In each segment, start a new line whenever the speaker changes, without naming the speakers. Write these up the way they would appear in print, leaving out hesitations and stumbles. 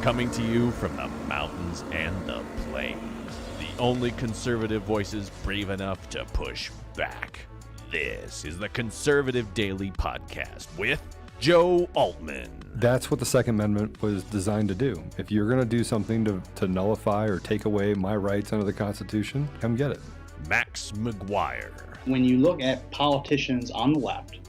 coming to you from the mountains and the plains. The only conservative voices brave enough to push back. This is the Conservative Daily Podcast with Joe Altman.
That's what the Second Amendment was designed to do. If you're going to do something to nullify or take away my rights under the Constitution, come get it.
Max McGuire.
When you look at politicians on the left,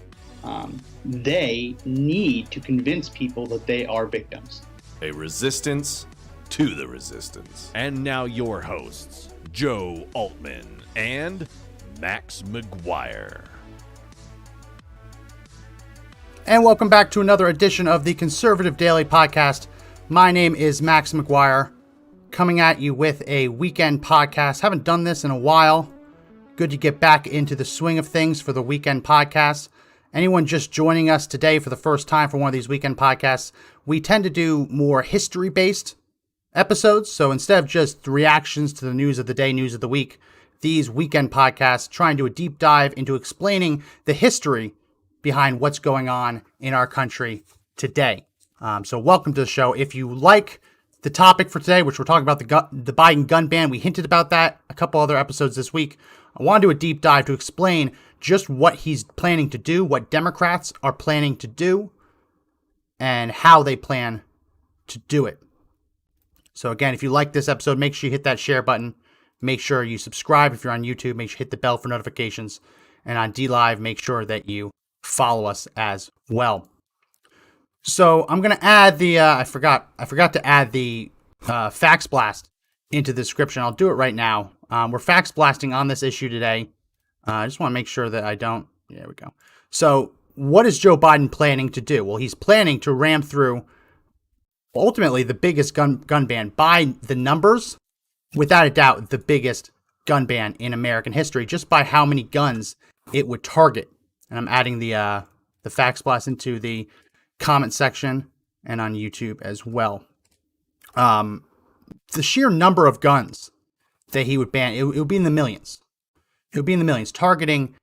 they need to convince people that they are victims.
A resistance to the resistance.
And now your hosts, Joe Altman and Max McGuire.
And welcome back to another edition of the Conservative Daily Podcast. My name is Max McGuire, coming at you with a weekend podcast. Haven't done this in a while. Good to get back into the swing of things for the weekend podcast. Anyone just joining us today for the first time for one of these weekend podcasts, we tend to do more history-based episodes. So instead of just reactions to the news of the day, news of the week, these weekend podcasts try and do a deep dive into explaining the history behind what's going on in our country today. So welcome to the show. If you like the topic for today, which we're talking about the Biden gun ban, we hinted about that a couple other episodes this week. I want to do a deep dive to explain just what he's planning to do, what Democrats are planning to do, and how they plan to do it. So again, if you like this episode, make sure you hit that share button. Make sure you subscribe if you're on YouTube. Make sure you hit the bell for notifications. And on DLive, make sure that you follow us as well. So I'm going to add the, I forgot to add the fax blast into the description. I'll do it right now. We're fax blasting on this issue today. I just want to make sure that I don't, there we go. So what is Joe Biden planning to do? Well, he's planning to ram through ultimately the biggest gun ban by the numbers, without a doubt, the biggest gun ban in American history, just by how many guns it would target. And I'm adding the fax blast into the comment section and on YouTube as well. The sheer number of guns that he would ban, it would be in the millions. It would be in the millions, targeting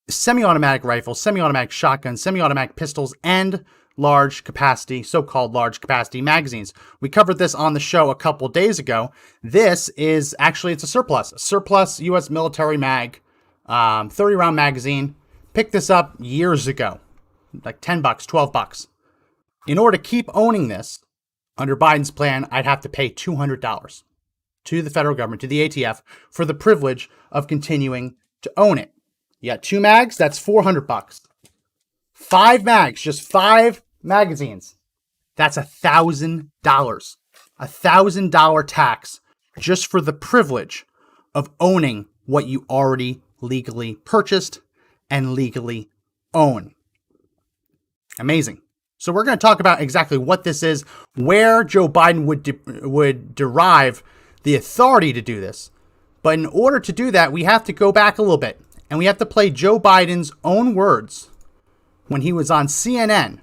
semi-automatic rifles, semi-automatic shotguns, semi-automatic pistols, and large capacity, so-called large capacity magazines. We covered this on the show a couple days ago. This is actually, it's a surplus U.S. military mag, 30-round magazine. Picked this up years ago, like $10, $12. In order to keep owning this, under Biden's plan, I'd have to pay $200 to the federal government, to the ATF, for the privilege of continuing to own it. You got 2 mags, that's $400. 5 mags, just 5 magazines. That's $1,000. $1,000 tax just for the privilege of owning what you already legally purchased and legally own. Amazing. So we're going to talk about exactly what this is, where Joe Biden would derive the authority to do this. But in order to do that, we have to go back a little bit, and we have to play Joe Biden's own words when he was on CNN,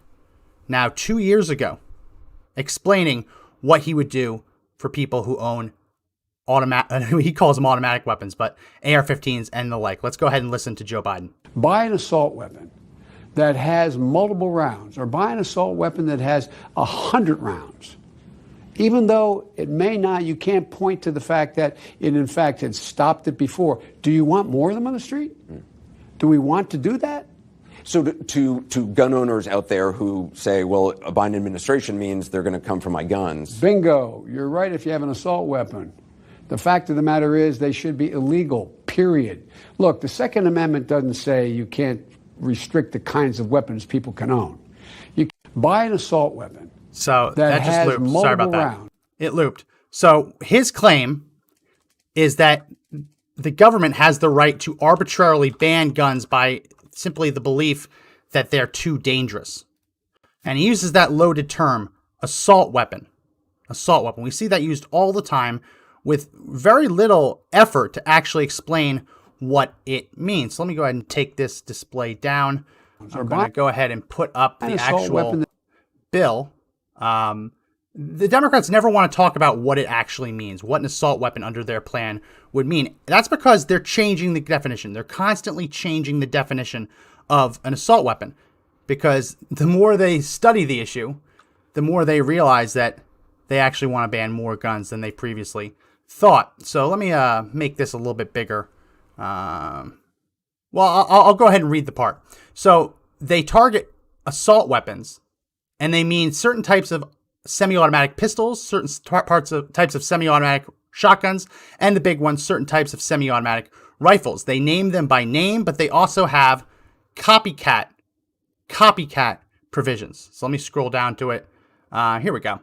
now 2 years ago, explaining what he would do for people who own he calls them automatic weapons, but AR-15s and the like. Let's go ahead and listen to Joe Biden.
Buy an assault weapon that has multiple rounds, or buy an assault weapon that has 100 rounds. Even though it may not, you can't point to the fact that it in fact had stopped it before. Do you want more of them on the street? Do we want to do that?
So to gun owners out there who say, well, a Biden administration means they're going to come for my guns.
Bingo. You're right if you have an assault weapon. The fact of the matter is they should be illegal, period. Look, the Second Amendment doesn't say you can't restrict the kinds of weapons people can own. You can buy an assault weapon.
So that just looped. Sorry about that.
Rounds.
It looped. So his claim is that the government has the right to arbitrarily ban guns by simply the belief that they're too dangerous. And he uses that loaded term, assault weapon. Assault weapon. We see that used all the time with very little effort to actually explain what it means. So let me go ahead and take this display down. I'm going to go ahead and put up the actual bill. The Democrats never want to talk about what it actually means, what an assault weapon under their plan would mean. That's because they're changing the definition. They're constantly changing the definition of an assault weapon, because the more they study the issue, the more they realize that they actually want to ban more guns than they previously thought. So let me make this a little bit bigger. I'll go ahead and read the part. So they target assault weapons, and they mean certain types of semi-automatic pistols, certain types of semi-automatic shotguns, and the big one, certain types of semi-automatic rifles. They name them by name, but they also have copycat provisions. So let me scroll down to it. Here we go.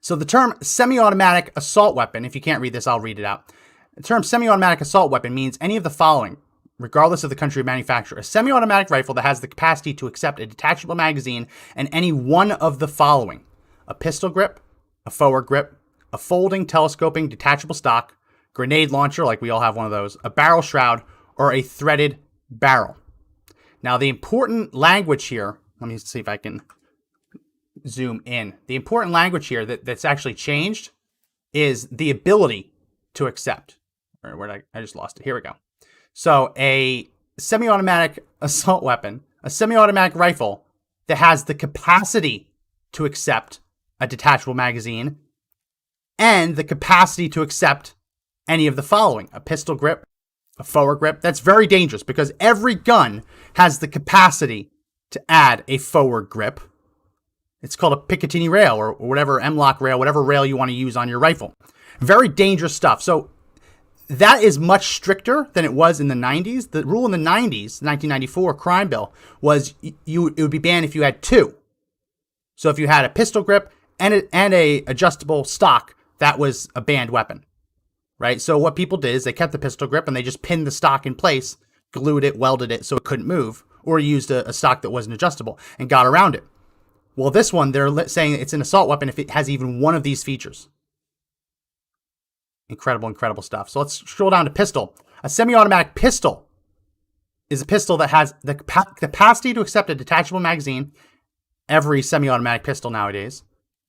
So the term semi-automatic assault weapon, if you can't read this, I'll read it out. The term semi-automatic assault weapon means any of the following, regardless of the country of manufacture. A semi-automatic rifle that has the capacity to accept a detachable magazine and any one of the following: a pistol grip, a forward grip, a folding, telescoping, detachable stock, grenade launcher, like we all have one of those, a barrel shroud, or a threaded barrel. Now, the important language here, let me see if I can zoom in. The important language here that's actually changed is the ability to accept. Or where did I just lost it. Here we go. So a semi-automatic assault weapon, a semi-automatic rifle that has the capacity to accept a detachable magazine and the capacity to accept any of the following: a pistol grip, a forward grip. That's very dangerous because every gun has the capacity to add a forward grip. It's called a Picatinny rail or whatever, M-lock rail, whatever rail you want to use on your rifle. Very dangerous stuff. So that is much stricter than it was in the 90s. The rule in the 90s, the 1994 crime bill, was it would be banned if you had two. So if you had a pistol grip and a adjustable stock, that was a banned weapon, right? So what people did is they kept the pistol grip and they just pinned the stock in place, glued it, welded it so it couldn't move, or used a stock that wasn't adjustable and got around it. Well, this one, they're saying it's an assault weapon if it has even one of these features. Incredible stuff. So let's scroll down to pistol. A semi-automatic pistol is a pistol that has the capacity to accept a detachable magazine, every semi-automatic pistol nowadays,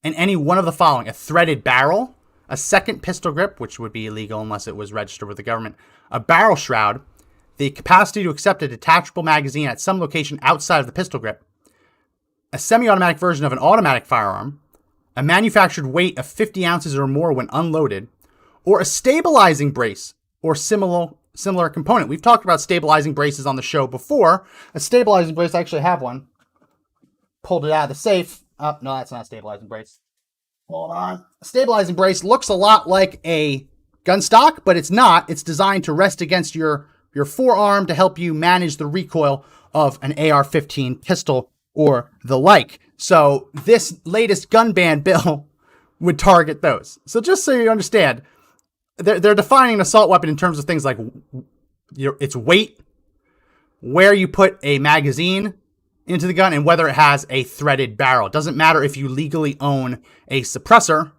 and any one of the following: a threaded barrel, a second pistol grip, which would be illegal unless it was registered with the government, a barrel shroud, the capacity to accept a detachable magazine at some location outside of the pistol grip, a semi-automatic version of an automatic firearm, a manufactured weight of 50 ounces or more when unloaded, or a stabilizing brace or similar component. We've talked about stabilizing braces on the show before. A stabilizing brace, I actually have one. Pulled it out of the safe. Oh, no, that's not a stabilizing brace. Hold on. A stabilizing brace looks a lot like a gun stock, but it's not. It's designed to rest against your forearm to help you manage the recoil of an AR-15 pistol or the like. So this latest gun ban bill would target those. So just so you understand, they're defining an assault weapon in terms of things like its weight, where you put a magazine into the gun, and whether it has a threaded barrel. It doesn't matter if you legally own a suppressor.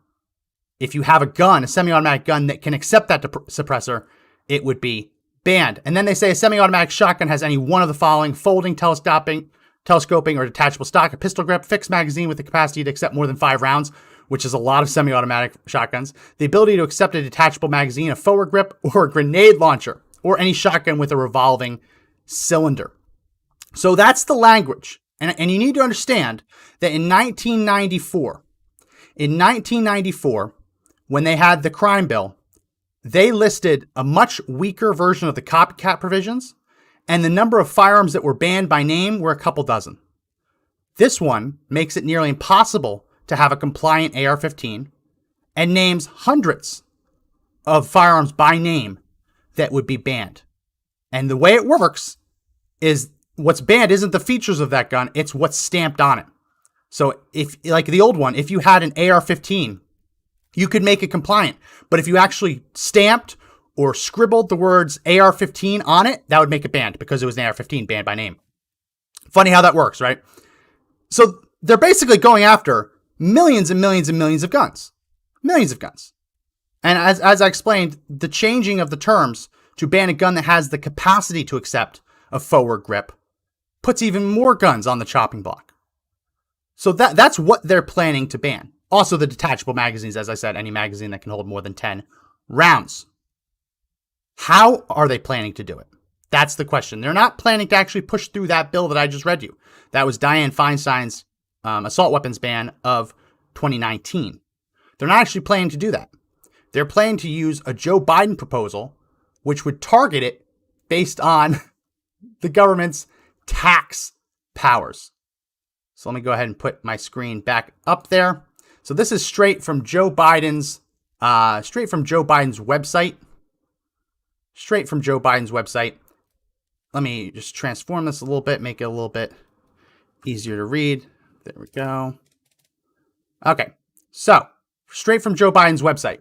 If you have a gun, a semi-automatic gun that can accept that suppressor, it would be banned. And then they say a semi-automatic shotgun has any one of the following: folding, telescoping, or detachable stock, a pistol grip, fixed magazine with the capacity to accept more than 5 rounds, which is a lot of semi-automatic shotguns, the ability to accept a detachable magazine, a forward grip, or a grenade launcher, or any shotgun with a revolving cylinder. So that's the language. And you need to understand that in 1994, when they had the crime bill, they listed a much weaker version of the copycat provisions, and the number of firearms that were banned by name were a couple dozen. This one makes it nearly impossible to have a compliant AR-15 and names hundreds of firearms by name that would be banned. And the way it works is what's banned isn't the features of that gun, it's what's stamped on it. So if, like the old one, if you had an AR-15, you could make it compliant. But if you actually stamped or scribbled the words AR-15 on it, that would make it banned because it was an AR-15 banned by name. Funny how that works, right? So they're basically going after millions and millions and millions of guns. Millions of guns. And as I explained, the changing of the terms to ban a gun that has the capacity to accept a forward grip puts even more guns on the chopping block. So that's what they're planning to ban. Also the detachable magazines, as I said, any magazine that can hold more than 10 rounds. How are they planning to do it? That's the question. They're not planning to actually push through that bill that I just read you. That was Dianne Feinstein's assault weapons ban of 2019. They're not actually planning to do that. They're planning to use a Joe Biden proposal, which would target it based on the government's tax powers. So let me go ahead and put my screen back up there. So this is straight from Joe Biden's website. Straight from Joe Biden's website. Let me just transform this a little bit, make it a little bit easier to read. There we go. Okay, so straight from Joe Biden's website.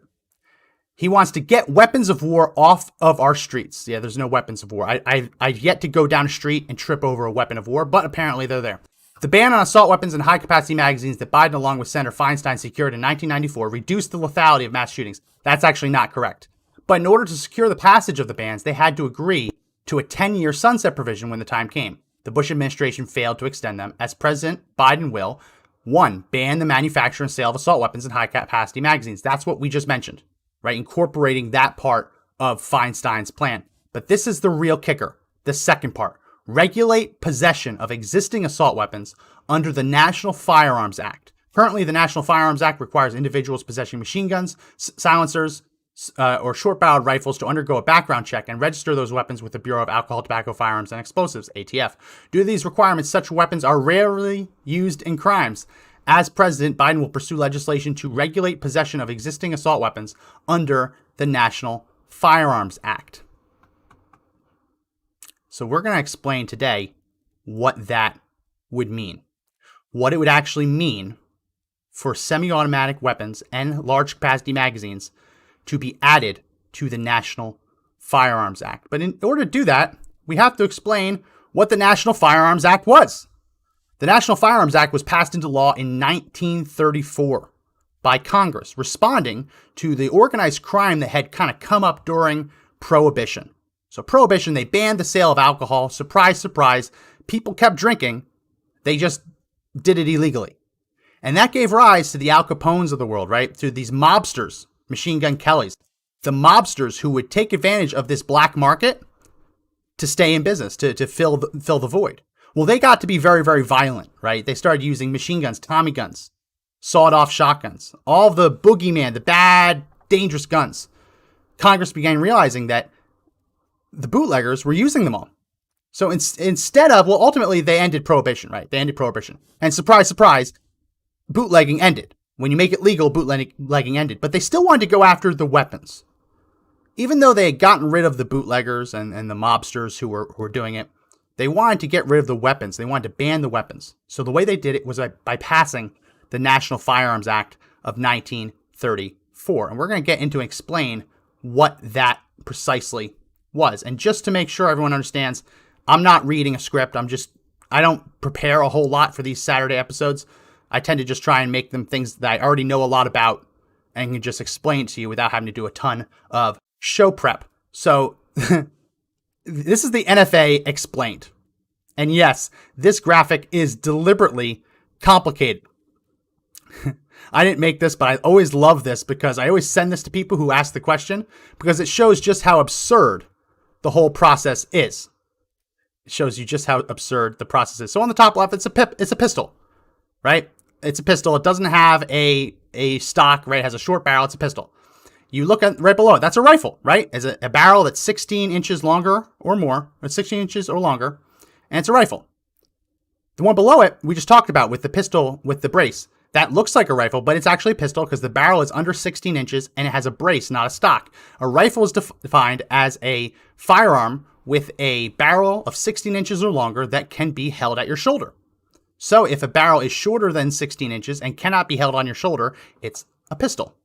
He wants to get weapons of war off of our streets. Yeah, there's no weapons of war. I've yet to go down a street and trip over a weapon of war, but apparently they're there. The ban on assault weapons and high-capacity magazines that Biden, along with Senator Feinstein, secured in 1994 reduced the lethality of mass shootings. That's actually not correct. But in order to secure the passage of the bans, they had to agree to a 10-year sunset provision when the time came. The Bush administration failed to extend them, as President Biden will, 1, ban the manufacture and sale of assault weapons and high-capacity magazines. That's what we just mentioned, right? Incorporating that part of Feinstein's plan. But this is the real kicker, the second part. Regulate possession of existing assault weapons under the National Firearms Act. Currently, the National Firearms Act requires individuals possessing machine guns, silencers, or short-barreled rifles to undergo a background check and register those weapons with the Bureau of Alcohol, Tobacco, Firearms, and Explosives, ATF. Due to these requirements, such weapons are rarely used in crimes. As president, Biden will pursue legislation to regulate possession of existing assault weapons under the National Firearms Act. So we're going to explain today what that would mean. What it would actually mean for semi-automatic weapons and large-capacity magazines to be added to the National Firearms Act. But in order to do that, we have to explain what the National Firearms Act was. The National Firearms Act was passed into law in 1934 by Congress, responding to the organized crime that had kind of come up during Prohibition. So Prohibition, they banned the sale of alcohol. Surprise, surprise. People kept drinking. They just did it illegally. And that gave rise to the Al Capones of the world, right? To these mobsters, Machine Gun Kellys, the mobsters who would take advantage of this black market to stay in business, to fill the void. Well, they got to be very, very violent, right? They started using machine guns, Tommy guns, sawed-off shotguns, all the boogeyman, the bad, dangerous guns. Congress began realizing that the bootleggers were using them all. So instead of, well, ultimately they ended Prohibition, right? They ended Prohibition. And surprise, surprise, bootlegging ended. When you make it legal, bootlegging ended. But they still wanted to go after the weapons. Even though they had gotten rid of the bootleggers and the mobsters who were doing it, they wanted to get rid of the weapons. They wanted to ban the weapons. So the way they did it was by passing the National Firearms Act of 1934. And we're going to get into and explain what that precisely was. And just to make sure everyone understands, I'm not reading a script. I don't prepare a whole lot for these Saturday episodes. I tend to just try and make them things that I already know a lot about and can just explain to you without having to do a ton of show prep. So this is the NFA explained. And yes, this graphic is deliberately complicated. I didn't make this, but I always love this because I always send this to people who ask the question because it shows just how absurd the whole process is. It shows you just how absurd the process is. So on the top left, it's a pistol, right? It's a pistol. It doesn't have a stock, right? It has a short barrel. It's a pistol. You look at right below it. That's a rifle, right? It's a barrel that's 16 inches longer or more, or 16 inches or longer, and it's a rifle. The one below it, we just talked about with the pistol, with the brace. That looks like a rifle, but it's actually a pistol because the barrel is under 16 inches and it has a brace, not a stock. A rifle is defined as a firearm with a barrel of 16 inches or longer that can be held at your shoulder. So if a barrel is shorter than 16 inches and cannot be held on your shoulder, it's a pistol.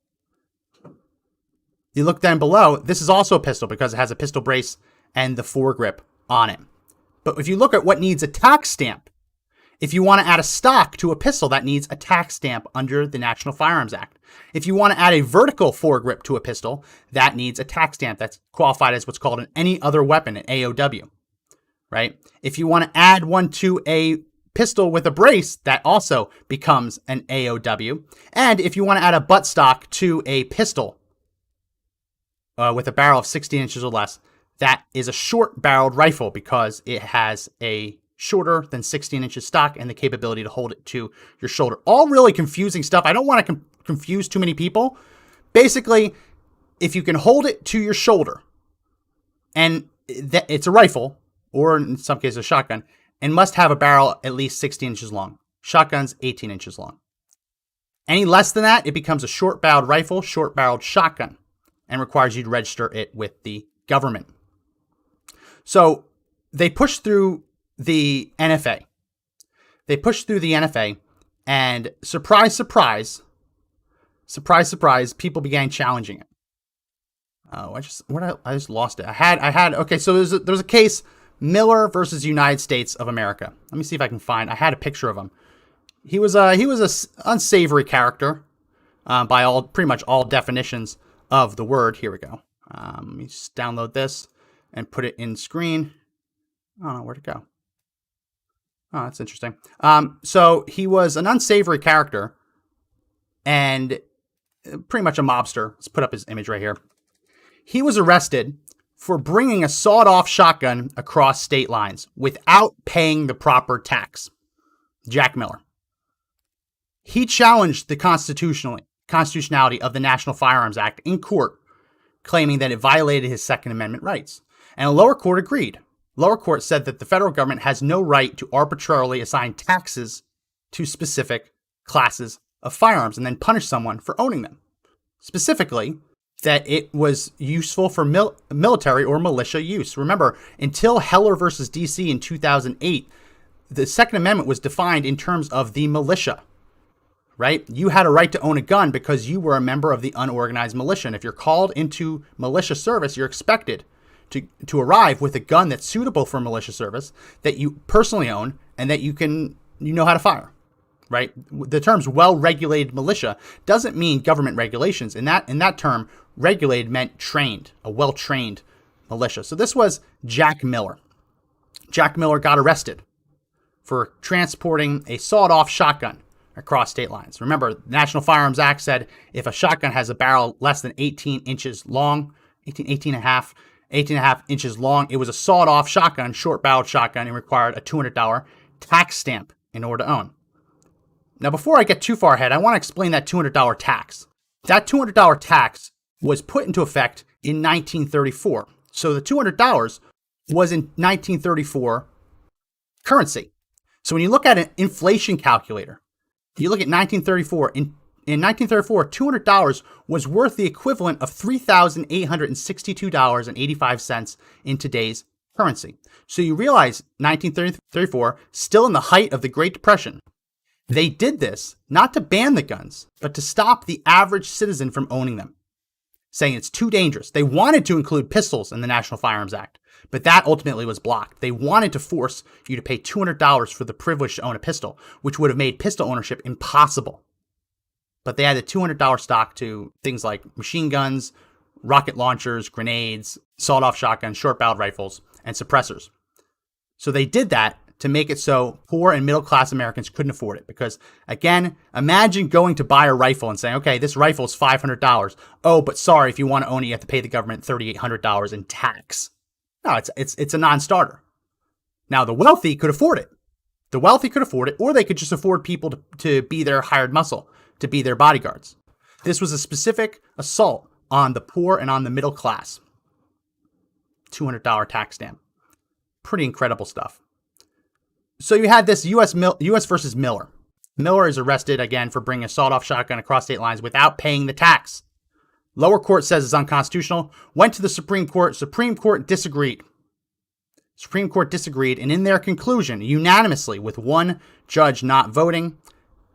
You look down below, this is also a pistol because it has a pistol brace and the foregrip on it. But if you look at what needs a tax stamp, if you want to add a stock to a pistol, that needs a tax stamp under the National Firearms Act. If you want to add a vertical foregrip to a pistol, that needs a tax stamp that's qualified as what's called an any other weapon, an AOW, right? If you want to add one to a pistol with a brace, that also becomes an AOW. And if you want to add a buttstock to a pistol with a barrel of 16 inches or less, that is a short-barreled rifle because it has a shorter than 16 inches stock and the capability to hold it to your shoulder. All really confusing stuff. I don't want to confuse too many people. Basically, if you can hold it to your shoulder, and it's a rifle, or in some cases a shotgun, and must have a barrel at least 16 inches long. Shotguns, 18 inches long. Any less than that, it becomes a short-barreled rifle, short-barreled shotgun, and requires you to register it with the government. So they pushed through the NFA. And surprise, surprise, people began challenging it. Oh, I just lost it. Okay, so there's a case, Miller versus United States of America. Let me see if I can find, I had a picture of him. He was a unsavory character, by pretty much all definitions of the word. Here we go. Let me just download this and put it in screen. I don't know where to go. Oh, that's interesting. So he was an unsavory character and pretty much a mobster. Let's put up his image right here. He was arrested for bringing a sawed-off shotgun across state lines without paying the proper tax. Jack Miller. He challenged the constitutionality of the National Firearms Act in court, claiming that it violated his Second Amendment rights. And a lower court agreed. Lower court said that the federal government has no right to arbitrarily assign taxes to specific classes of firearms and then punish someone for owning them. Specifically, that it was useful for military or militia use. Remember, until Heller versus DC in 2008, the Second Amendment was defined in terms of the militia, right? You had a right to own a gun because you were a member of the unorganized militia. And if you're called into militia service, you're expected to arrive with a gun that's suitable for militia service, that you personally own, and that you know how to fire, right? The terms well-regulated militia doesn't mean government regulations. In that term, regulated meant trained, a well-trained militia. So this was Jack Miller. Jack Miller got arrested for transporting a sawed-off shotgun across state lines. Remember, the National Firearms Act said if a shotgun has a barrel less than 18 inches long, 18 and a half inches long, it was a sawed-off shotgun, short-barreled shotgun, and required a $200 tax stamp in order to own. Now, before I get too far ahead, I want to explain that $200 tax. That $200 tax was put into effect in 1934. So the $200 was in 1934 currency. So when you look at an inflation calculator, you look at 1934. In 1934, $200 was worth the equivalent of $3,862.85 in today's currency. So you realize 1934, still in the height of the Great Depression, they did this not to ban the guns, but to stop the average citizen from owning them, saying it's too dangerous. They wanted to include pistols in the National Firearms Act, but that ultimately was blocked. They wanted to force you to pay $200 for the privilege to own a pistol, which would have made pistol ownership impossible. But they added $200 stock to things like machine guns, rocket launchers, grenades, sawed-off shotguns, short-barreled rifles, and suppressors. So they did that to make it so poor and middle-class Americans couldn't afford it. Because, again, imagine going to buy a rifle and saying, okay, this rifle is $500. Oh, but sorry, if you want to own it, you have to pay the government $3,800 in tax. No, it's a non-starter. Now, the wealthy could afford it. Or they could just afford people to be their hired muscle, to be their bodyguards. This was a specific assault on the poor and on the middle class. $200 tax stamp. Pretty incredible stuff. So you had this U.S. versus Miller. Miller is arrested again for bringing a sawed-off shotgun across state lines without paying the tax. Lower court says it's unconstitutional. Went to the Supreme Court. Supreme Court disagreed. And in their conclusion, unanimously, with one judge not voting,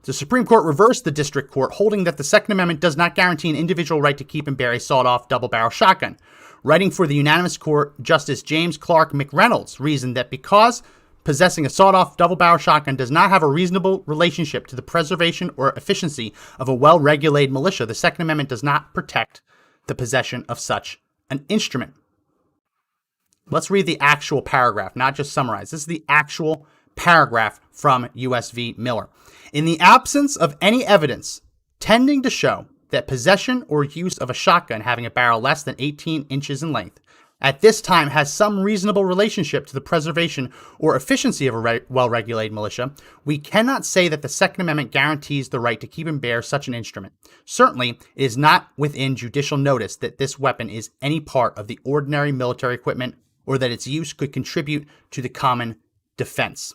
the Supreme Court reversed the district court, holding that the Second Amendment does not guarantee an individual right to keep and bear a sawed-off double-barrel shotgun. Writing for the unanimous court, Justice James Clark McReynolds reasoned that because possessing a sawed-off double-barrel shotgun does not have a reasonable relationship to the preservation or efficiency of a well-regulated militia, the Second Amendment does not protect the possession of such an instrument. Let's read the actual paragraph, not just summarize. This is the actual paragraph from U.S. v. Miller. In the absence of any evidence tending to show that possession or use of a shotgun having a barrel less than 18 inches in length at this time has some reasonable relationship to the preservation or efficiency of a well-regulated militia, we cannot say that the Second Amendment guarantees the right to keep and bear such an instrument. Certainly, it is not within judicial notice that this weapon is any part of the ordinary military equipment or that its use could contribute to the common defense.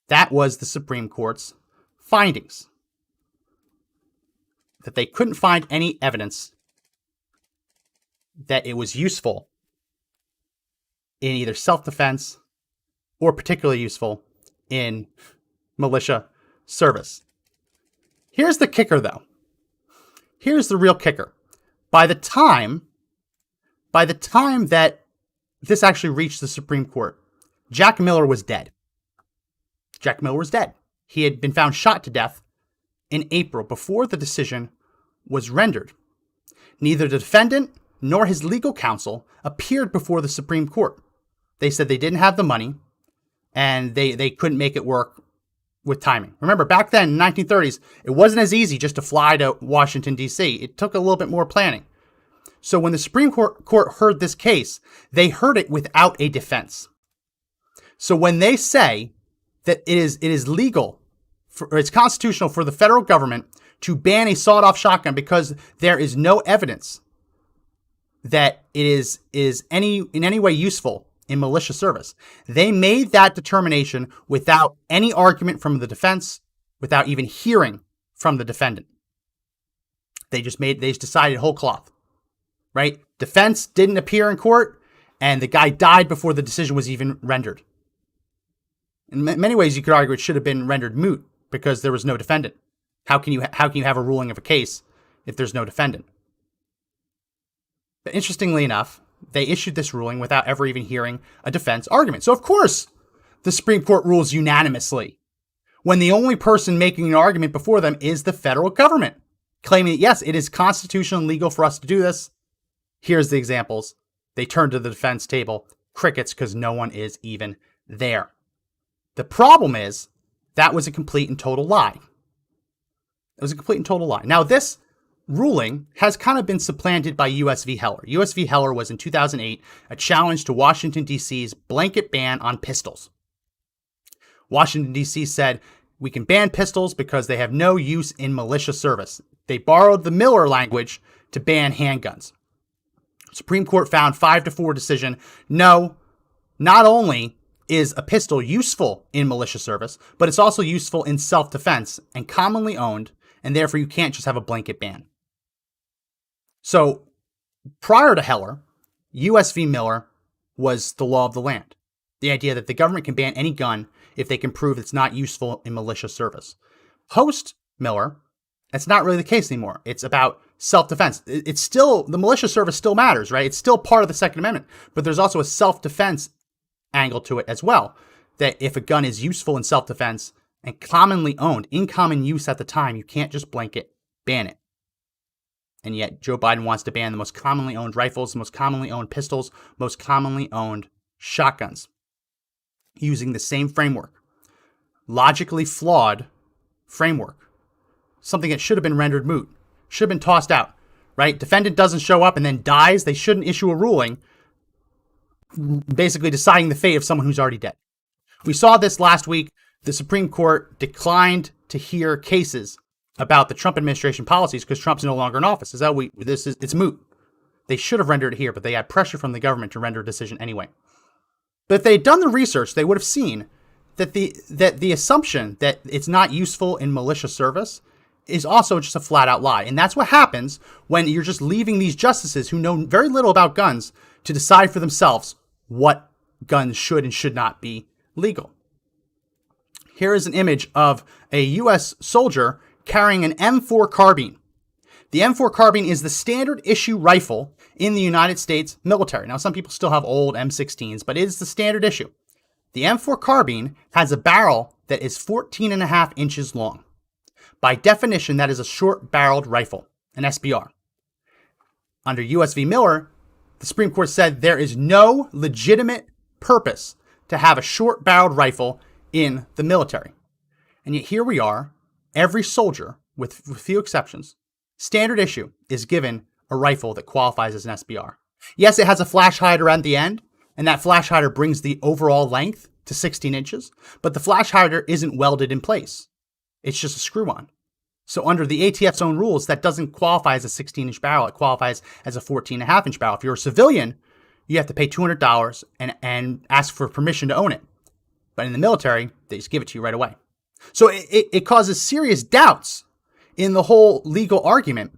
That was the Supreme Court's findings. That they couldn't find any evidence that it was useful in either self-defense or particularly useful in militia service. Here's the kicker, though. Here's the real kicker. By the time that this actually reached the Supreme Court, Jack Miller was dead. Jack Miller was dead. He had been found shot to death in April before the decision was rendered. Neither the defendant nor his legal counsel appeared before the Supreme Court. They said they didn't have the money and they couldn't make it work with timing. Remember, back then in the 1930s, it wasn't as easy just to fly to Washington, D.C. It took a little bit more planning. So when the Supreme Court heard this case, they heard it without a defense. So when they say that it is legal, or it's constitutional for the federal government to ban a sawed-off shotgun because there is no evidence that it is in any way useful in militia service. They made that determination without any argument from the defense, without even hearing from the defendant. They just decided whole cloth, right? Defense didn't appear in court, and the guy died before the decision was even rendered. In many ways, you could argue it should have been rendered moot because there was no defendant. How can you have a ruling of a case if there's no defendant? But interestingly enough, they issued this ruling without ever even hearing a defense argument. So of course, the Supreme Court rules unanimously when the only person making an argument before them is the federal government, claiming that yes, it is constitutional and legal for us to do this. Here's the examples. They turn to the defense table, crickets, because no one is even there. The problem is that was a complete and total lie. It was a complete and total lie. Now, this ruling has kind of been supplanted by U.S. v. Heller. U.S. v. Heller was in 2008 a challenge to Washington, D.C.'s blanket ban on pistols. Washington, D.C. said, we can ban pistols because they have no use in militia service. They borrowed the Miller language to ban handguns. Supreme Court found 5-4 decision, no, not only is a pistol useful in militia service, but it's also useful in self-defense and commonly owned, and therefore you can't just have a blanket ban. So prior to Heller, U.S. v. Miller was the law of the land. The idea that the government can ban any gun if they can prove it's not useful in militia service. Post Miller, that's not really the case anymore. It's about self-defense. It's still, the militia service still matters, right? It's still part of the Second Amendment, but there's also a self-defense angle to it as well. That if a gun is useful in self-defense and commonly owned, in common use at the time, you can't just blanket ban it. And yet Joe Biden wants to ban the most commonly owned rifles, most commonly owned pistols, most commonly owned shotguns, using the same framework. Logically flawed framework. Something that should have been rendered moot. Should have been tossed out, right? Defendant doesn't show up and then dies. They shouldn't issue a ruling basically deciding the fate of someone who's already dead. We saw this last week. The Supreme Court declined to hear cases about the Trump administration policies because Trump's no longer in office. It's moot. They should have rendered it here, but they had pressure from the government to render a decision anyway. But if they had done the research, they would have seen that the assumption that it's not useful in militia service is also just a flat out lie. And that's what happens when you're just leaving these justices who know very little about guns to decide for themselves what guns should and should not be legal. Here is an image of a U.S. soldier carrying an M4 carbine. The M4 carbine is the standard issue rifle in the United States military. Now, some people still have old M16s, but it is the standard issue. The M4 carbine has a barrel that is 14.5 inches long. By definition, that is a short-barreled rifle, an SBR. Under U.S. v. Miller, the Supreme Court said there is no legitimate purpose to have a short-barreled rifle in the military. And yet here we are, every soldier, with few exceptions, standard issue, is given a rifle that qualifies as an SBR. Yes, it has a flash hider at the end, and that flash hider brings the overall length to 16 inches, but the flash hider isn't welded in place. It's just a screw-on. So under the ATF's own rules, that doesn't qualify as a 16-inch barrel. It qualifies as a 14.5-inch barrel. If you're a civilian, you have to pay $200 and ask for permission to own it. But in the military, they just give it to you right away. So it causes serious doubts in the whole legal argument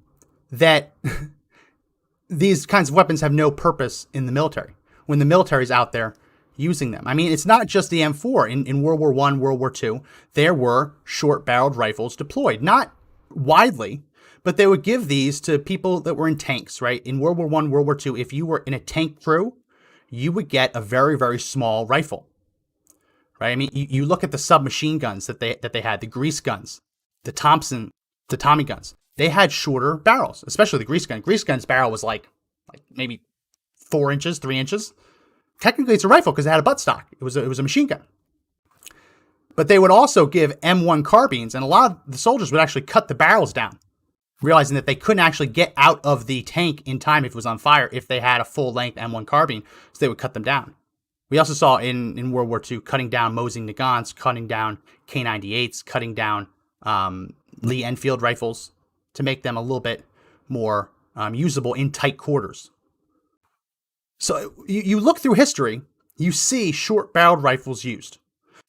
that these kinds of weapons have no purpose in the military when the military's out there using them. I mean, it's not just the M4. In World War I, World War II, there were short-barreled rifles deployed. Not widely, but they would give these to people that were in tanks, right? In World War I, World War II, if you were in a tank crew, you would get a very, very small rifle, right? I mean, you look at the submachine guns that they had, the grease guns, the Tommy guns. They had shorter barrels, especially the grease gun. Grease gun's barrel was like maybe 4 inches, 3 inches. Technically, it's a rifle because it had a buttstock. It was a machine gun. But they would also give M1 carbines, and a lot of the soldiers would actually cut the barrels down, realizing that they couldn't actually get out of the tank in time if it was on fire if they had a full-length M1 carbine, so they would cut them down. We also saw in World War II cutting down Mosin Nagants, cutting down K98s, cutting down Lee Enfield rifles to make them a little bit more usable in tight quarters. So you look through history, you see short-barreled rifles used.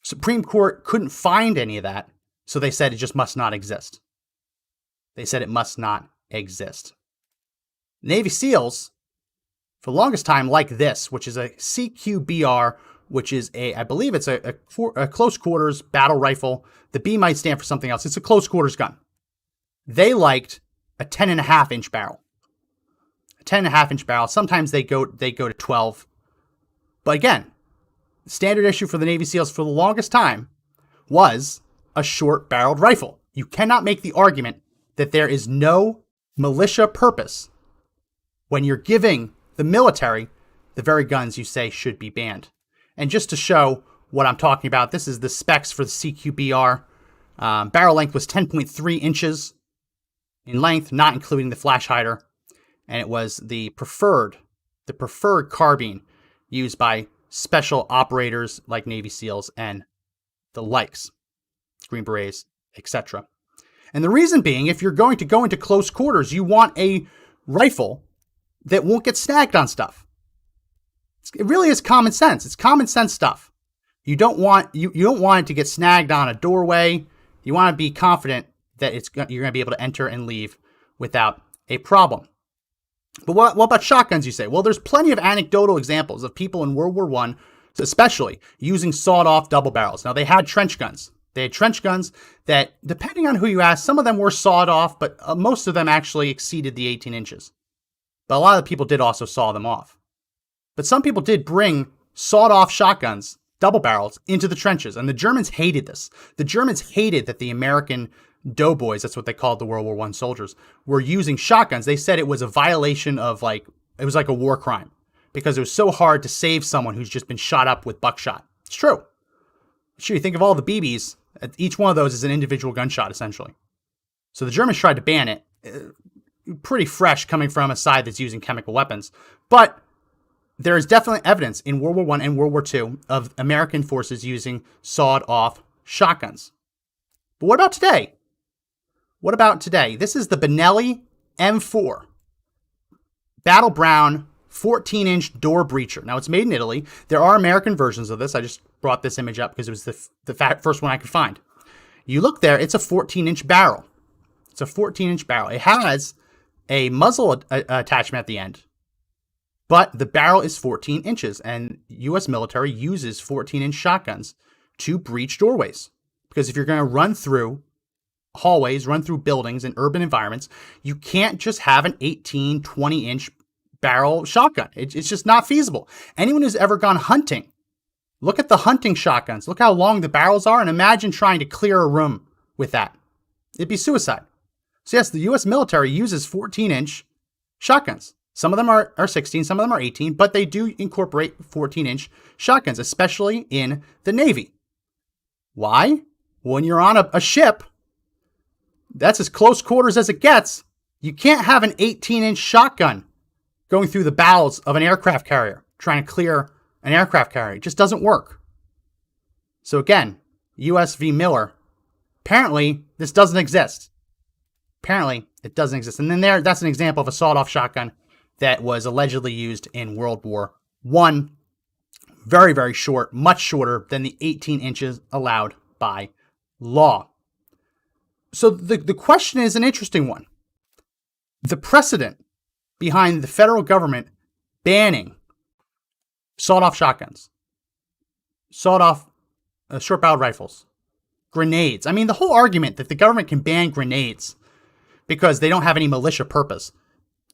Supreme Court couldn't find any of that, so they said it just must not exist. They said it must not exist. Navy SEALs, for the longest time, like this, which is a CQBR, which is I believe it's a close quarters battle rifle. The B might stand for something else. It's a close quarters gun. They liked a 10.5-inch barrel. A 10.5-inch barrel. Sometimes they go to 12. But again, the standard issue for the Navy SEALs for the longest time was a short-barreled rifle. You cannot make the argument that there is no militia purpose when you're giving the military the very guns you say should be banned. And just to show what I'm talking about, this is the specs for the CQBR. Barrel length was 10.3 inches in length, not including the flash hider. And it was the preferred carbine used by special operators like Navy SEALs and the likes, Green Berets, etc. And the reason being, if you're going to go into close quarters, you want a rifle that won't get snagged on stuff. It really is common sense. It's common sense stuff. You don't want it to get snagged on a doorway. You want to be confident that you're going to be able to enter and leave without a problem. But what about shotguns, you say? Well, there's plenty of anecdotal examples of people in World War I, especially, using sawed-off double barrels. Now, they had trench guns. They had trench guns that, depending on who you ask, some of them were sawed off, but most of them actually exceeded the 18 inches. But a lot of the people did also saw them off. But some people did bring sawed-off shotguns, double barrels, into the trenches, and the Germans hated this. The Germans hated that the American doughboys, that's what they called the World War I soldiers, were using shotguns. They said it was a violation of it was like a war crime because it was so hard to save someone who's just been shot up with buckshot. It's true. Sure, you think of all the BBs, each one of those is an individual gunshot, essentially. So the Germans tried to ban it. Pretty fresh coming from a side that's using chemical weapons. But there is definitely evidence in World War I and World War II of American forces using sawed-off shotguns. But what about today? What about today? This is the Benelli M4. Battle Brown 14-inch door breacher. Now, it's made in Italy. There are American versions of this. I just brought this image up because it was the first one I could find. You look there, it's a 14-inch barrel. It's a 14-inch barrel. It has a muzzle attachment at the end, but the barrel is 14 inches, and U.S. military uses 14-inch shotguns to breach doorways. Because if you're going to run through hallways, run through buildings in urban environments, you can't just have an 18, 20-inch barrel shotgun. It's just not feasible. Anyone who's ever gone hunting, look at the hunting shotguns. Look how long the barrels are, and imagine trying to clear a room with that. It'd be suicide. So yes, the U.S. military uses 14-inch shotguns. Some of them are 16, some of them are 18, but they do incorporate 14-inch shotguns, especially in the Navy. Why? When you're on a ship, that's as close quarters as it gets. You can't have an 18-inch shotgun going through the bowels of an aircraft carrier, trying to clear an aircraft carrier. It just doesn't work. So again, US v. Miller, apparently this doesn't exist. Apparently it doesn't exist. And then that's an example of a sawed-off shotgun that was allegedly used in World War I. Very, very short, much shorter than the 18 inches allowed by law. So the question is an interesting one. The precedent behind the federal government banning sawed-off shotguns, sawed-off short-barreled rifles, grenades. I mean, the whole argument that the government can ban grenades because they don't have any militia purpose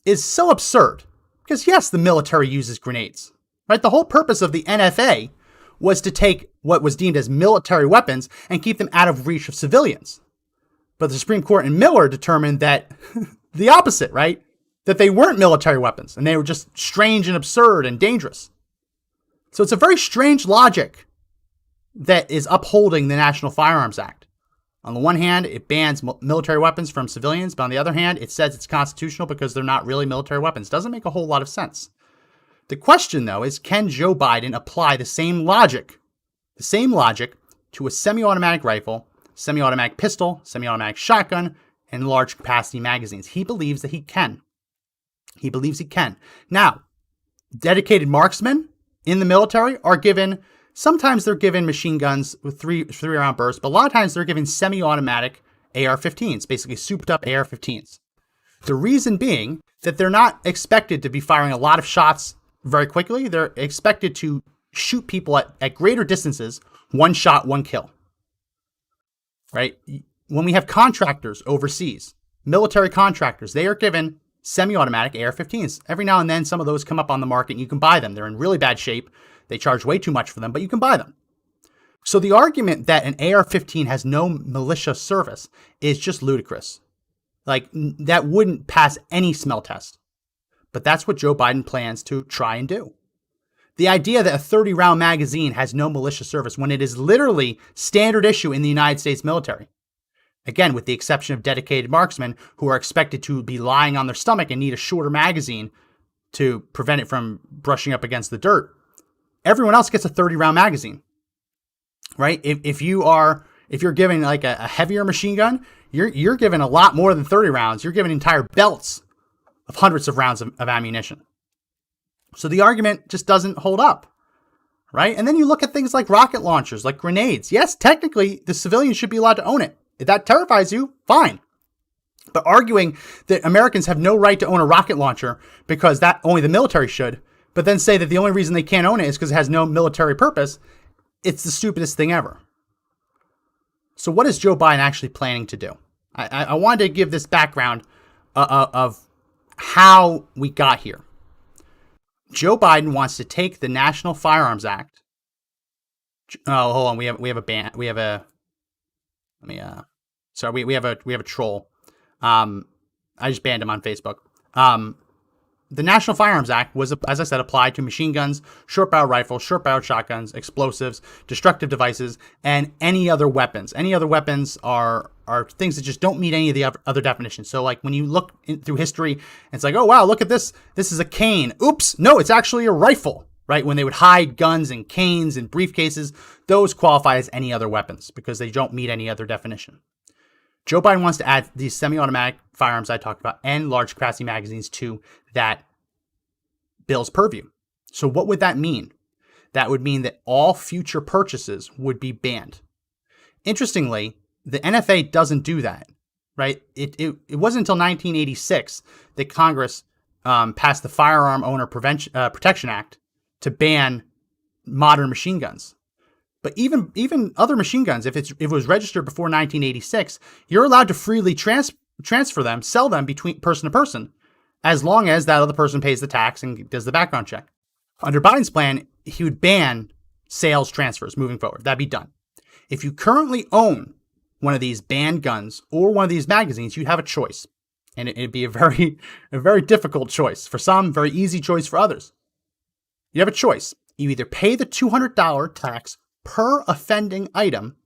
is so absurd. Because yes, the military uses grenades, right? The whole purpose of the NFA was to take what was deemed as military weapons and keep them out of reach of civilians. But the Supreme Court in Miller determined that the opposite, right? That they weren't military weapons and they were just strange and absurd and dangerous. So it's a very strange logic that is upholding the National Firearms Act. On the one hand, it bans military weapons from civilians, but on the other hand, it says it's constitutional because they're not really military weapons. Doesn't make a whole lot of sense. The question, though, is can Joe Biden apply the same logic to a semi-automatic rifle, semi-automatic pistol, semi-automatic shotgun, and large capacity magazines? He believes that he can. He believes he can. Now, dedicated marksmen in the military are given, sometimes they're given machine guns with three-round bursts, but a lot of times they're given semi-automatic AR-15s, basically souped-up AR-15s. The reason being that they're not expected to be firing a lot of shots very quickly. They're expected to shoot people at greater distances, one shot, one kill. Right? When we have contractors overseas, military contractors, they are given semi-automatic AR-15s. Every now and then, some of those come up on the market and you can buy them. They're in really bad shape. They charge way too much for them, but you can buy them. So the argument that an AR-15 has no militia service is just ludicrous. Like, that wouldn't pass any smell test. But that's what Joe Biden plans to try and do. The idea that a 30-round magazine has no militia service when it is literally standard issue in the United States military. Again, with the exception of dedicated marksmen who are expected to be lying on their stomach and need a shorter magazine to prevent it from brushing up against the dirt. Everyone else gets a 30-round magazine, right? If you're given like a heavier machine gun, you're given a lot more than 30 rounds. You're given entire belts of hundreds of rounds of ammunition. So the argument just doesn't hold up, right? And then you look at things like rocket launchers, like grenades. Yes, technically, the civilians should be allowed to own it. If that terrifies you, fine. But arguing that Americans have no right to own a rocket launcher because that only the military should, but then say that the only reason they can't own it is because it has no military purpose, it's the stupidest thing ever. So what is Joe Biden actually planning to do? I wanted to give this background of how we got here. Joe Biden wants to take the National Firearms Act. Oh, hold on. We have a ban. We have a. Let me. Sorry. We have a troll. I just banned him on Facebook. The National Firearms Act was, as I said, applied to machine guns, short-barrel rifles, short-barrel shotguns, explosives, destructive devices, and any other weapons. Any other weapons are things that just don't meet any of the other definitions. So, like, when you look through history, it's like, oh, wow, look at this. This is a cane. Oops, no, it's actually a rifle, right? When they would hide guns and canes and briefcases, those qualify as any other weapons because they don't meet any other definition. Joe Biden wants to add these semi-automatic firearms I talked about and large capacity magazines to that bill's purview. So what would that mean? That would mean that all future purchases would be banned. Interestingly, the NFA doesn't do that, right? It wasn't until 1986 that Congress passed the Firearm Owner Protection Act to ban modern machine guns. But even other machine guns, if it was registered before 1986, you're allowed to freely transfer them, sell them between person to person, as long as that other person pays the tax and does the background check. Under Biden's plan, he would ban sales transfers moving forward. That'd be done. If you currently own one of these banned guns or one of these magazines, you'd have a choice. And it'd be a very difficult choice. For some, very easy choice for others. You have a choice. You either pay the $200 tax per offending item,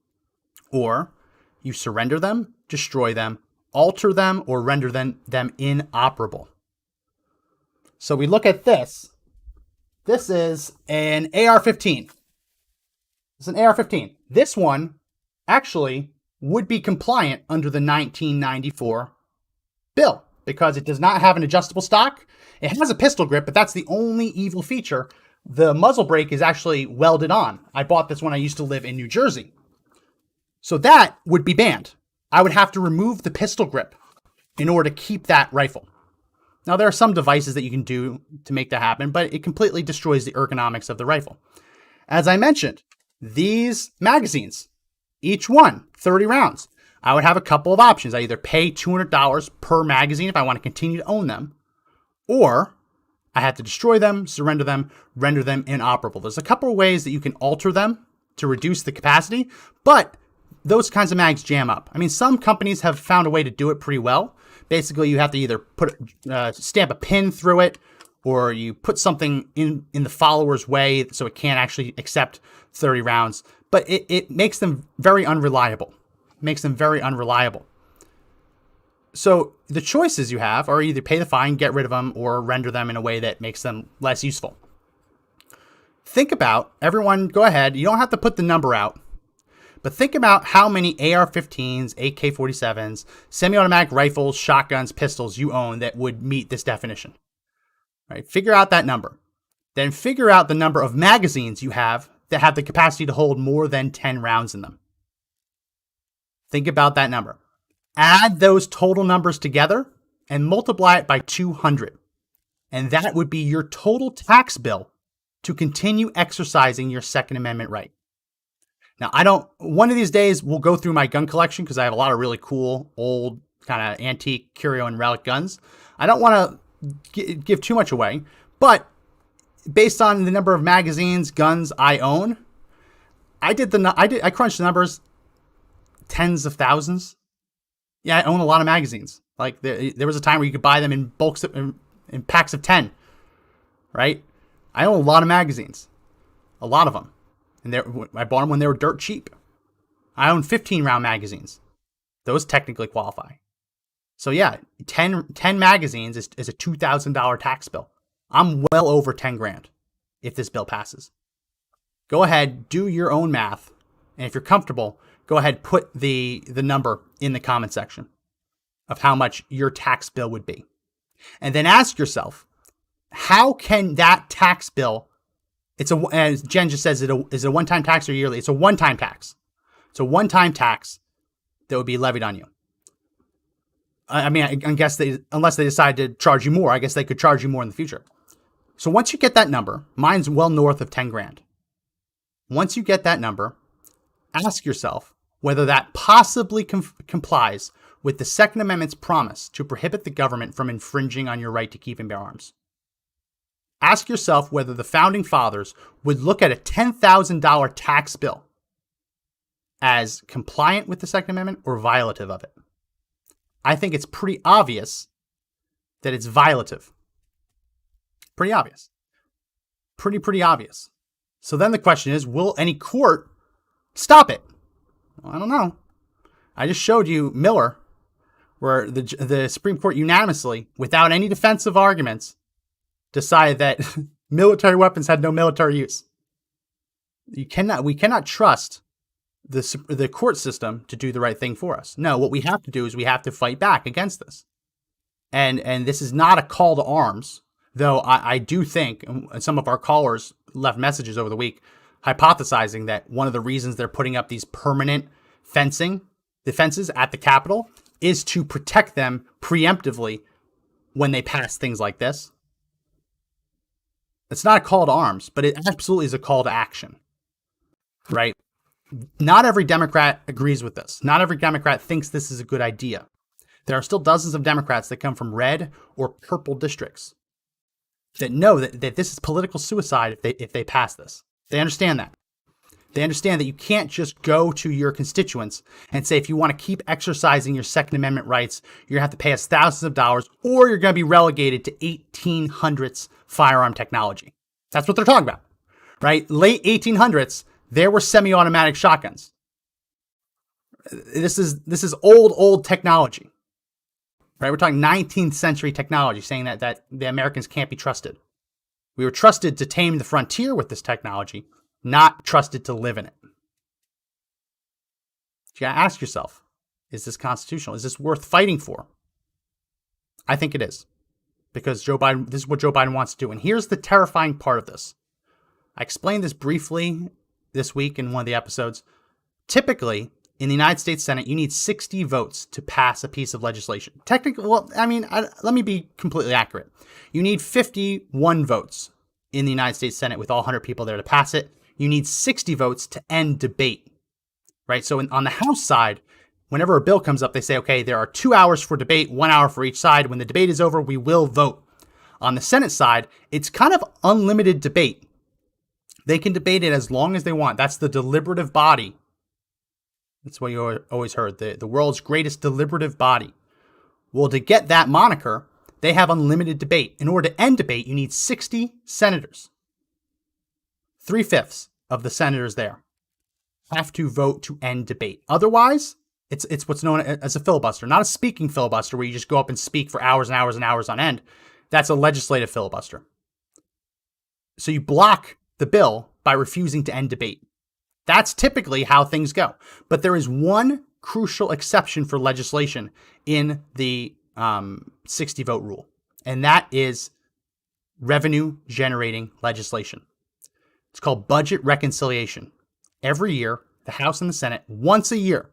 or you surrender them, destroy them, alter them, or render them inoperable. So we look at this. This is an AR-15. It's an AR-15. This one actually would be compliant under the 1994 bill because it does not have an adjustable stock. It has a pistol grip, but that's the only evil feature. The muzzle brake is actually welded on. I bought this when I used to live in New Jersey. So that would be banned. I would have to remove the pistol grip in order to keep that rifle. Now, there are some devices that you can do to make that happen, but it completely destroys the ergonomics of the rifle. As I mentioned, these magazines, each one, 30 rounds. I would have a couple of options. I either pay $200 per magazine if I want to continue to own them, or I have to destroy them, surrender them, render them inoperable. There's a couple of ways that you can alter them to reduce the capacity, but those kinds of mags jam up. I mean, some companies have found a way to do it pretty well. Basically, you have to either stamp a pin through it, or you put something in the follower's way so it can't actually accept 30 rounds. But it makes them very unreliable. So the choices you have are either pay the fine, get rid of them, or render them in a way that makes them less useful. Think about, everyone, go ahead. You don't have to put the number out. But think about how many AR-15s, AK-47s, semi-automatic rifles, shotguns, pistols you own that would meet this definition. Right? Figure out that number. Then figure out the number of magazines you have that have the capacity to hold more than 10 rounds in them. Think about that number. Add those total numbers together and multiply it by 200. And that would be your total tax bill to continue exercising your Second Amendment right. Now, one of these days we'll go through my gun collection because I have a lot of really cool, old, kind of antique, curio, and relic guns. I don't want to give too much away, but based on the number of magazines, guns I own, I crunched the numbers, tens of thousands. Yeah, I own a lot of magazines. Like there was a time where you could buy them in bulks, in packs of 10, right? I own a lot of magazines, a lot of them. And I bought them when they were dirt cheap. I own 15-round magazines. Those technically qualify. So yeah, 10 magazines is a $2,000 tax bill. I'm well over 10 grand if this bill passes. Go ahead, do your own math. And if you're comfortable, go ahead, put the number in the comment section of how much your tax bill would be. And then ask yourself, how can that tax bill, as Jen just says, is it a one-time tax or yearly? It's a one-time tax. It's a one-time tax that would be levied on you. I mean, I guess unless they decide to charge you more, I guess they could charge you more in the future. So once you get that number, mine's well north of 10 grand. Once you get that number, ask yourself whether that possibly complies with the Second Amendment's promise to prohibit the government from infringing on your right to keep and bear arms. Ask yourself whether the Founding Fathers would look at a $10,000 tax bill as compliant with the Second Amendment or violative of it. I think it's pretty obvious that it's violative. Pretty obvious. Pretty obvious. So then the question is, will any court stop it? Well, I don't know. I just showed you Miller, where the Supreme Court unanimously, without any defensive arguments, decided that military weapons had no military use. We cannot trust the court system to do the right thing for us. No, what we have to do is we have to fight back against this. And this is not a call to arms, though I do think, and some of our callers left messages over the week hypothesizing that one of the reasons they're putting up these permanent defenses at the Capitol is to protect them preemptively when they pass things like this. It's not a call to arms, but it absolutely is a call to action, right? Not every Democrat agrees with this. Not every Democrat thinks this is a good idea. There are still dozens of Democrats that come from red or purple districts that know that this is political suicide if they pass this. They understand that. They understand that you can't just go to your constituents and say, if you want to keep exercising your Second Amendment rights, you're going to have to pay us thousands of dollars, or you're going to be relegated to 1800s firearm technology. That's what they're talking about, right? Late 1800s, there were semi-automatic shotguns. This is old technology, right? We're talking 19th century technology, saying that the Americans can't be trusted. We were trusted to tame the frontier with this technology, not trusted to live in it. You gotta ask yourself, is this constitutional? Is this worth fighting for? I think it is, because this is what Joe Biden wants to do. And here's the terrifying part of this. I explained this briefly this week in one of the episodes. Typically, in the United States Senate, you need 60 votes to pass a piece of legislation. Technically, let me be completely accurate. You need 51 votes in the United States Senate with all 100 people there to pass it. You need 60 votes to end debate, right? So on the House side, whenever a bill comes up, they say, okay, there are 2 hours for debate, 1 hour for each side. When the debate is over, we will vote. On the Senate side, it's kind of unlimited debate. They can debate it as long as they want. That's the deliberative body. That's what you always heard, the world's greatest deliberative body. Well, to get that moniker, they have unlimited debate. In order to end debate, you need 60 senators. 3/5 of the senators there have to vote to end debate. Otherwise, it's what's known as a filibuster, not a speaking filibuster where you just go up and speak for hours and hours and hours on end. That's a legislative filibuster. So you block the bill by refusing to end debate. That's typically how things go. But there is one crucial exception for legislation in the 60 vote rule, and that is revenue generating legislation. It's called budget reconciliation. Every year, the House and the Senate, once a year,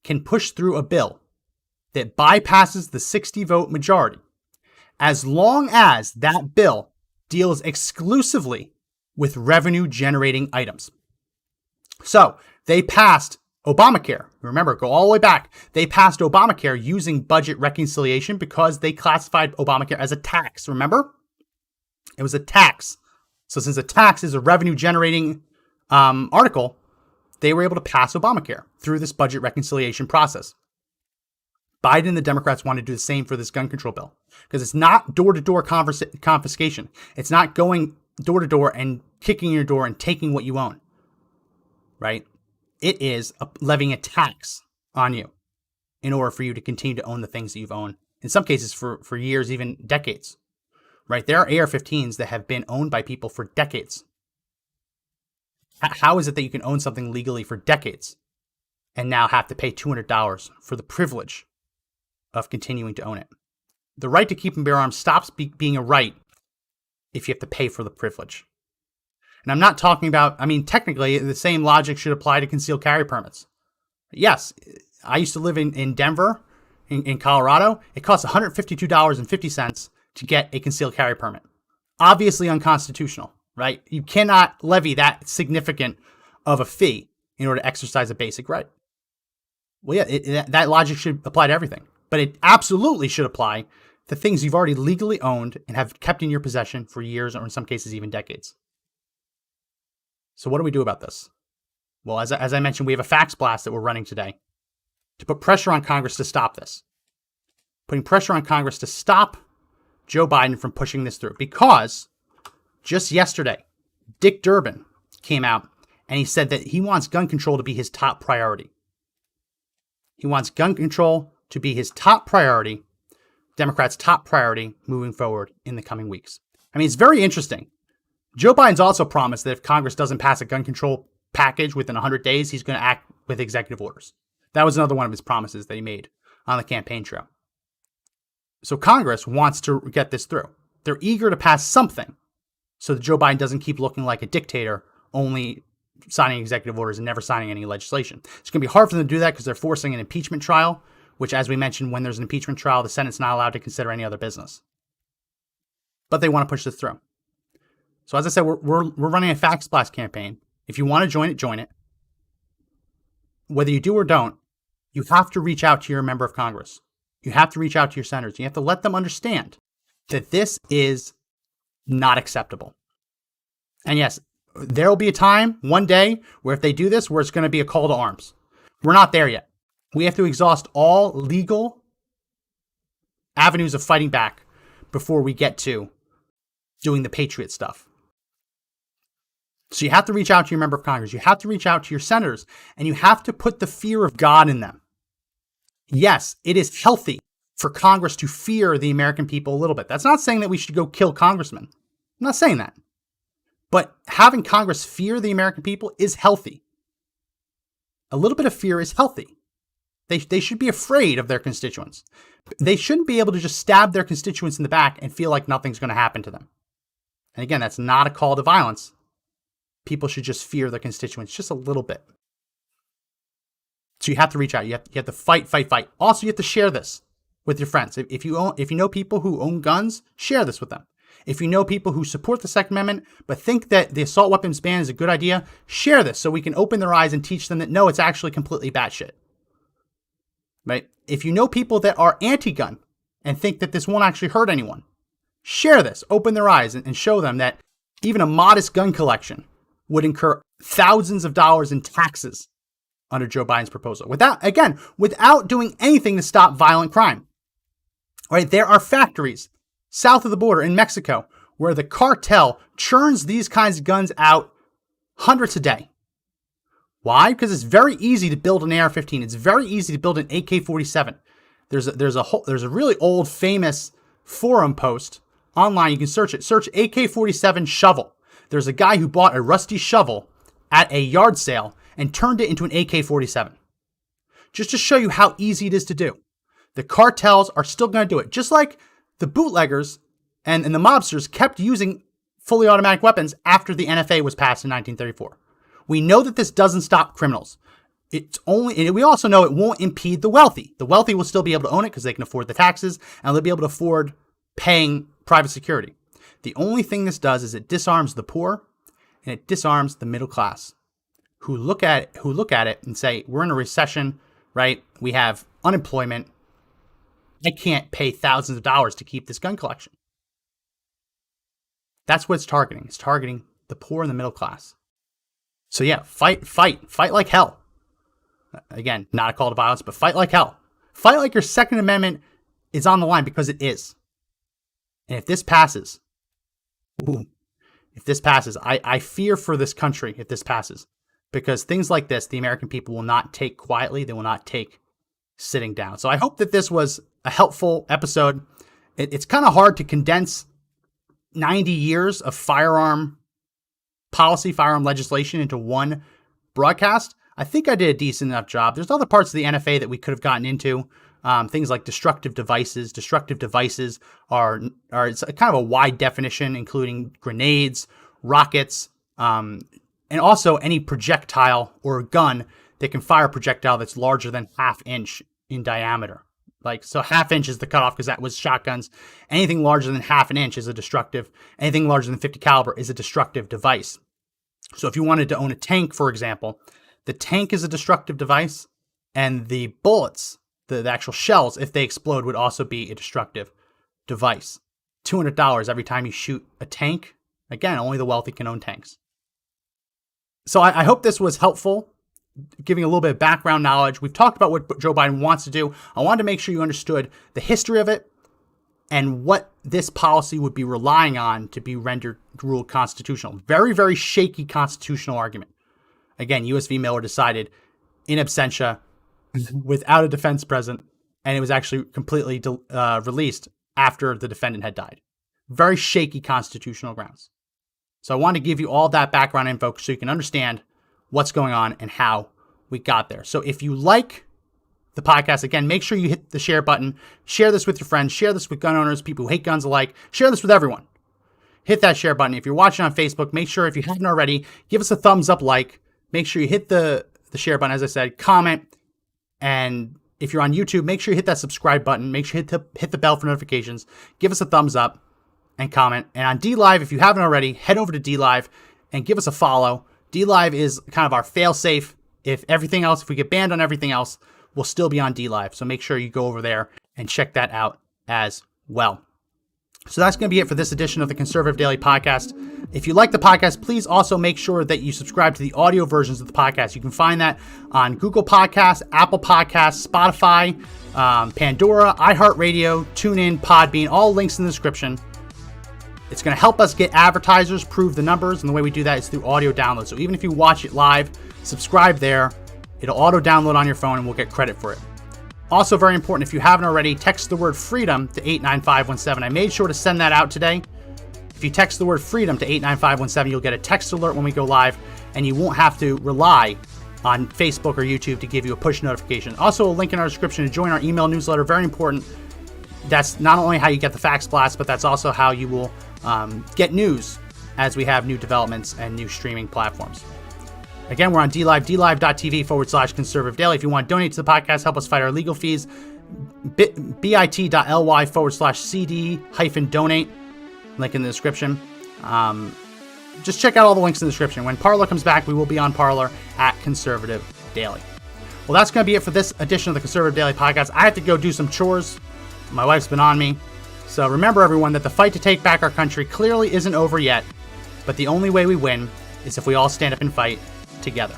can push through a bill that bypasses the 60 vote majority, as long as that bill deals exclusively with revenue generating items. So they passed Obamacare. Remember, go all the way back. They passed Obamacare using budget reconciliation because they classified Obamacare as a tax. Remember? It was a tax. So since a tax is a revenue generating article, they were able to pass Obamacare through this budget reconciliation process. Biden and the Democrats want to do the same for this gun control bill because it's not door-to-door confiscation. It's not going door-to-door and kicking your door and taking what you own, right? It is levying a tax on you in order for you to continue to own the things that you've owned, in some cases for years, even decades, right? There are AR-15s that have been owned by people for decades. How is it that you can own something legally for decades and now have to pay $200 for the privilege of continuing to own it? The right to keep and bear arms stops being a right if you have to pay for the privilege. And I'm not talking about, technically the same logic should apply to concealed carry permits. Yes, I used to live in Denver, in Colorado. It costs $152.50 to get a concealed carry permit. Obviously unconstitutional, right? You cannot levy that significant of a fee in order to exercise a basic right. Well, yeah, that logic should apply to everything. But it absolutely should apply to things you've already legally owned and have kept in your possession for years or in some cases even decades. So what do we do about this? Well, as I mentioned, we have a fax blast that we're running today to put pressure on Congress to stop this. Putting pressure on Congress to stop Joe Biden from pushing this through. Because just yesterday, Dick Durbin came out and he said that he wants gun control to be his top priority. He wants gun control to be his top priority, Democrats' top priority moving forward in the coming weeks. It's very interesting. Joe Biden's also promised that if Congress doesn't pass a gun control package within 100 days, he's going to act with executive orders. That was another one of his promises that he made on the campaign trail. So Congress wants to get this through. They're eager to pass something so that Joe Biden doesn't keep looking like a dictator, only signing executive orders and never signing any legislation. It's going to be hard for them to do that because they're forcing an impeachment trial, which, as we mentioned, when there's an impeachment trial, the Senate's not allowed to consider any other business. But they want to push this through. So as I said, we're running a fax blast campaign. If you want to join it, join it. Whether you do or don't, you have to reach out to your member of Congress. You have to reach out to your senators. You have to let them understand that this is not acceptable. And yes, there will be a time, one day, where if they do this, where it's going to be a call to arms. We're not there yet. We have to exhaust all legal avenues of fighting back before we get to doing the Patriot stuff. So you have to reach out to your member of Congress. You have to reach out to your senators, and you have to put the fear of God in them. Yes, it is healthy for Congress to fear the American people a little bit. That's not saying that we should go kill congressmen. I'm not saying that. But having Congress fear the American people is healthy. A little bit of fear is healthy. They should be afraid of their constituents. They shouldn't be able to just stab their constituents in the back and feel like nothing's going to happen to them. And again, that's not a call to violence. People should just fear their constituents just a little bit. So you have to reach out. You have to fight. Also, you have to share this with your friends. If you know people who own guns, share this with them. If you know people who support the Second Amendment but think that the assault weapons ban is a good idea, share this so we can open their eyes and teach them that no, it's actually completely batshit. Right? If you know people that are anti-gun and think that this won't actually hurt anyone, share this, open their eyes, and show them that even a modest gun collection would incur thousands of dollars in taxes under Joe Biden's proposal. Without doing anything to stop violent crime. Right? There are factories south of the border in Mexico where the cartel churns these kinds of guns out hundreds a day. Why? Because it's very easy to build an AR-15. It's very easy to build an AK-47. There's a really old famous forum post online. You can search it. Search AK-47 shovel. There's a guy who bought a rusty shovel at a yard sale and turned it into an AK-47. Just to show you how easy it is to do. The cartels are still going to do it. Just like the bootleggers and the mobsters kept using fully automatic weapons after the NFA was passed in 1934. We know that this doesn't stop criminals. We also know it won't impede the wealthy. The wealthy will still be able to own it because they can afford the taxes and they'll be able to afford paying private security. The only thing this does is it disarms the poor and it disarms the middle class who look at it and say, we're in a recession, right? We have unemployment. I can't pay thousands of dollars to keep this gun collection. That's what it's targeting. It's targeting the poor and the middle class. So yeah, fight like hell. Again, not a call to violence, but fight like hell. Fight like your Second Amendment is on the line because it is. And if this passes, I fear for this country if this passes. Because things like this, the American people will not take quietly. They will not take sitting down. So I hope that this was a helpful episode. It's kind of hard to condense 90 years of firearm policy, firearm legislation into one broadcast. I think I did a decent enough job. There's other parts of the NFA that we could have gotten into. Things like destructive devices. Destructive devices are it's a kind of a wide definition, including grenades, rockets, and also any projectile or gun that can fire a projectile that's larger than ½ inch in diameter. So ½ inch is the cutoff because that was shotguns. Anything larger than ½ inch is a destructive. Anything larger than 50 caliber is a destructive device. So if you wanted to own a tank, for example, the tank is a destructive device, and the bullets, the actual shells, if they explode, would also be a destructive device. $200 every time you shoot a tank. Again, only the wealthy can own tanks. So I hope this was helpful, giving a little bit of background knowledge. We've talked about what Joe Biden wants to do. I wanted to make sure you understood the history of it and what this policy would be relying on to be ruled constitutional. Very, very shaky constitutional argument. Again, U.S. v. Miller decided in absentia without a defense present, and it was actually completely released after the defendant had died. Very shaky constitutional grounds. So I wanted to give you all that background info so you can understand what's going on and how we got there. So if you like the podcast, again, make sure you hit the share button. Share this with your friends. Share this with gun owners, people who hate guns alike. Share this with everyone. Hit that share button. If you're watching on Facebook, make sure, if you haven't already, give us a thumbs up, like. Make sure you hit the share button, as I said, comment. And if you're on YouTube, make sure you hit that subscribe button. Make sure you hit the bell for notifications. Give us a thumbs up and comment. And on DLive, if you haven't already, head over to DLive and give us a follow. DLive is kind of our fail-safe. If we get banned on everything else, we'll still be on DLive. So make sure you go over there and check that out as well. So that's going to be it for this edition of the Conservative Daily Podcast. If you like the podcast, please also make sure that you subscribe to the audio versions of the podcast. You can find that on Google Podcasts, Apple Podcasts, Spotify, Pandora, iHeartRadio, TuneIn, Podbean, all links in the description. It's going to help us get advertisers, prove the numbers, and the way we do that is through audio download. So even if you watch it live, subscribe there. It'll auto download on your phone and we'll get credit for it. Also very important, if you haven't already, text the word freedom to 89517. I made sure to send that out today. If you text the word freedom to 89517, you'll get a text alert when we go live, and you won't have to rely on Facebook or YouTube to give you a push notification. Also, a link in our description to join our email newsletter. Very important. That's not only how you get the fax blast, but that's also how you will get news as we have new developments and new streaming platforms. Again, we're on DLive, dlive.tv/conservative daily. If you want to donate to the podcast, help us fight our legal fees, bit.ly/CD-donate, link in the description. Just check out all the links in the description. When Parler comes back, we will be on Parler at Conservative Daily. Well, that's going to be it for this edition of the Conservative Daily Podcast. I have to go do some chores. My wife's been on me. So remember, everyone, that the fight to take back our country clearly isn't over yet, but the only way we win is if we all stand up and fight together.